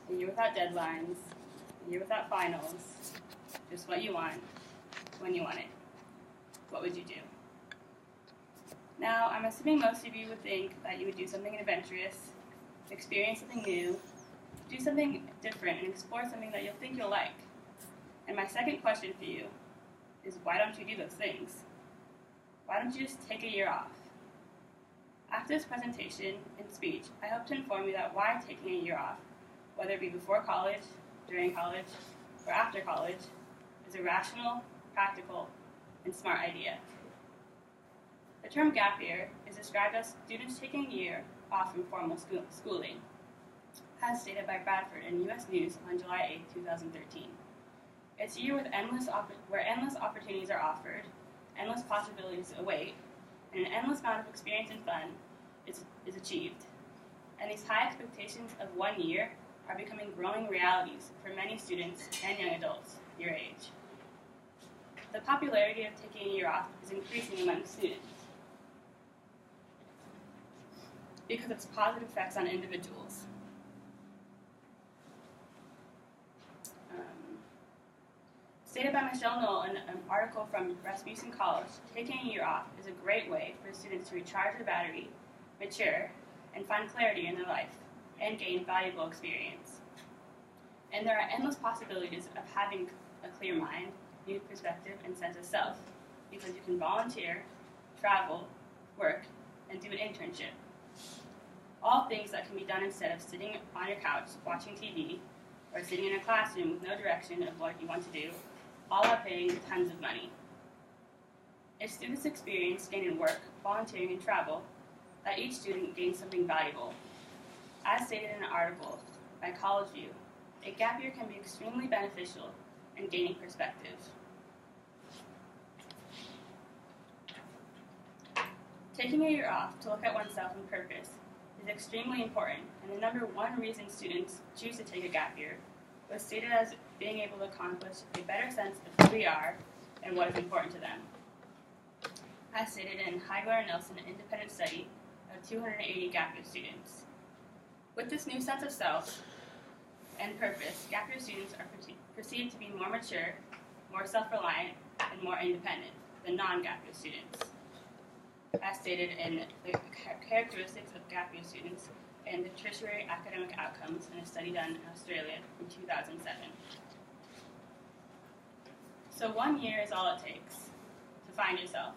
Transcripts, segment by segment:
a year without deadlines, a year without finals, just what you want, when you want it, what would you do? Now, I'm assuming most of you would think that you would do something adventurous, experience something new, do something different, and explore something that you'll think you'll like. And my second question for you is, why don't you do those things? Why don't you just take a year off? After this presentation and speech, I hope to inform you that why taking a year off, whether it be before college, during college, or after college, is a rational, practical, and smart idea. The term gap year is described as students taking a year off from formal schooling, as stated by Bradford in U.S. News on July 8, 2013. It's a year with where endless opportunities are offered, endless possibilities await, and an endless amount of experience and fun is achieved. And these high expectations of 1 year are becoming growing realities for many students and young adults your age. The popularity of taking a year off is increasing among students because of its positive effects on individuals. Stated by Michelle Knoll in an article from Rasmussen College, taking a year off is a great way for students to recharge their battery, mature, and find clarity in their life, and gain valuable experience. And there are endless possibilities of having a clear mind, new perspective, and sense of self, because you can volunteer, travel, work, and do an internship. All things that can be done instead of sitting on your couch watching TV or sitting in a classroom with no direction of what you want to do, all are paying tons of money. If students experience gaining work, volunteering, and travel, that each student gains something valuable. As stated in an article by College View, a gap year can be extremely beneficial in gaining perspective. Taking a year off to look at oneself and purpose is extremely important, and the number one reason students choose to take a gap year was stated as being able to accomplish a better sense of who they are and what is important to them. As stated in Heigler and Nelson, an independent study of 280 gap year students. With this new sense of self and purpose, gap year students are perceived to be more mature, more self-reliant, and more independent than non-gap year students. As stated in the characteristics of gap year students and the tertiary academic outcomes in a study done in Australia in 2007. So 1 year is all it takes to find yourself,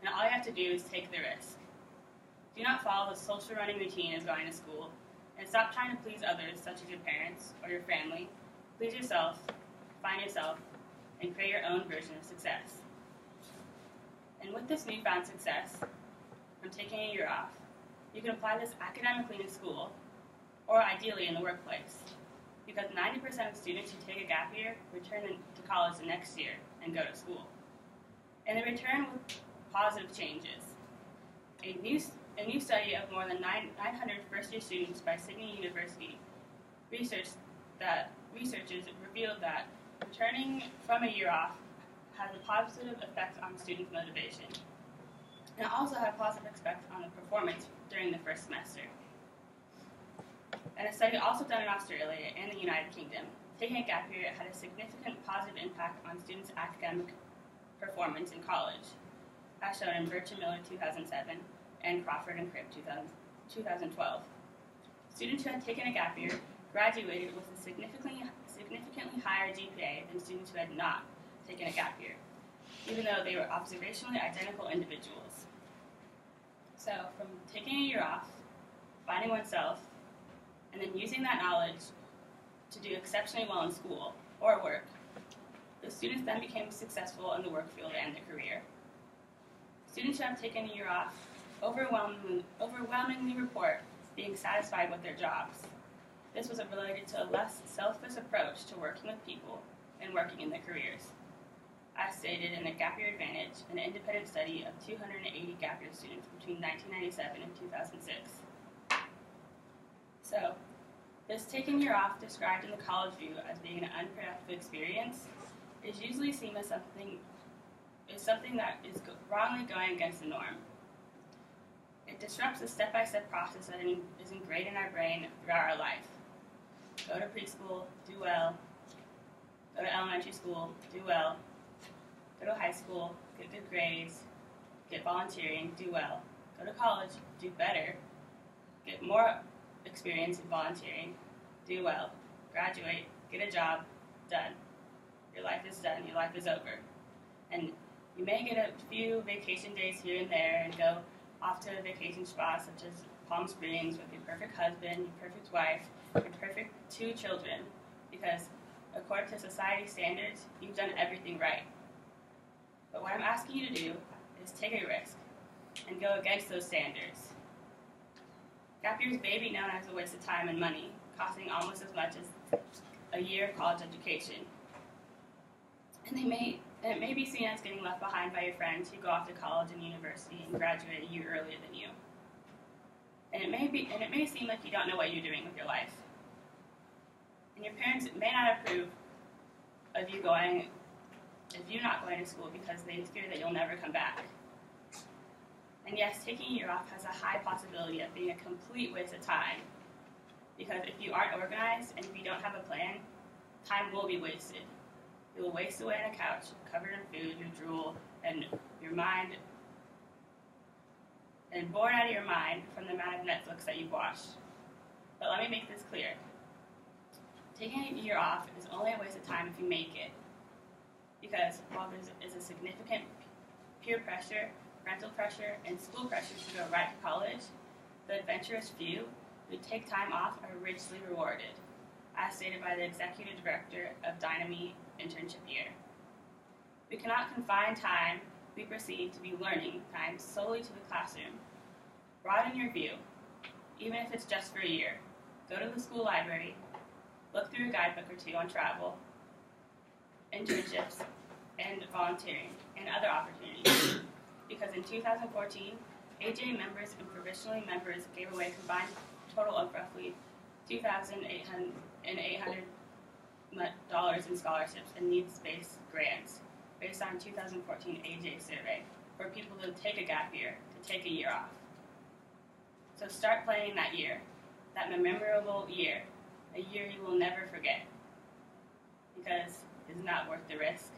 and all you have to do is take the risk. Do not follow the social running routine of going to school, and stop trying to please others, such as your parents or your family. Please yourself, find yourself, and create your own version of success. And with this newfound success from taking a year off, you can apply this academically in school, or ideally in the workplace, because 90% of students who take a gap year return to college the next year and go to school. And they return with positive changes. A new study of more than 900 first-year students by Sydney University researchers revealed that returning from a year off has a positive effect on students' motivation, and also had a positive effect on the performance during the first semester. And a study also done in Australia and the United Kingdom, taking a gap year had a significant positive impact on students' academic performance in college, as shown in Birch and Miller 2007 and Crawford and Cribb 2012. Students who had taken a gap year graduated with a significantly higher GPA than students who had not taken a gap year, even though they were observationally identical individuals. So, from taking a year off, finding oneself, and then using that knowledge to do exceptionally well in school or work, the students then became successful in the work field and their career. Students who have taken a year off overwhelmingly report being satisfied with their jobs. This was related to a less selfless approach to working with people and working in their careers, as stated in the Gap Year Advantage, an independent study of 280 gap year students between 1997 and 2006. So, this taking year off described in the College View as being an unproductive experience is usually seen as something that is wrongly going against the norm. It disrupts the step-by-step process that is ingrained in our brain throughout our life. Go to preschool, do well. Go to elementary school, do well. Go to high school, get good grades, get volunteering, do well. Go to college, do better, get more experience in volunteering, do well. Graduate, get a job, done. Your life is done, your life is over. And you may get a few vacation days here and there and go off to a vacation spot such as Palm Springs with your perfect husband, your perfect wife, your perfect 2 children, because according to society standards, you've done everything right. But what I'm asking you to do is take a risk and go against those standards. Gap years may be known as a waste of time and money, costing almost as much as a year of college education. And it may be seen as getting left behind by your friends who go off to college and university and graduate a year earlier than you. And it may seem like you don't know what you're doing with your life. And your parents may not approve of you not going to school because they fear that you'll never come back. And yes, taking a year off has a high possibility of being a complete waste of time. Because if you aren't organized and if you don't have a plan, time will be wasted. You will waste away on a couch, covered in food, your drool, and your mind, and bored out of your mind from the amount of Netflix that you've watched. But let me make this clear. Taking a year off is only a waste of time if you make it. Because while there is a significant peer pressure, parental pressure, and school pressure to go right to college, the adventurous few who take time off are richly rewarded, as stated by the executive director of Dyname Internship Year. We cannot confine time we perceive to be learning time solely to the classroom. Broaden your view, even if it's just for a year. Go to the school library, look through a guidebook or 2 on travel, internships, and volunteering, and other opportunities. Because in 2014, AJ members and provisionally members gave away a combined total of roughly $2,800 in scholarships and needs-based grants based on 2014 AJ survey for people to take a gap year, to take a year off. So start planning that year, that memorable year, a year you will never forget, because it's not worth the risk.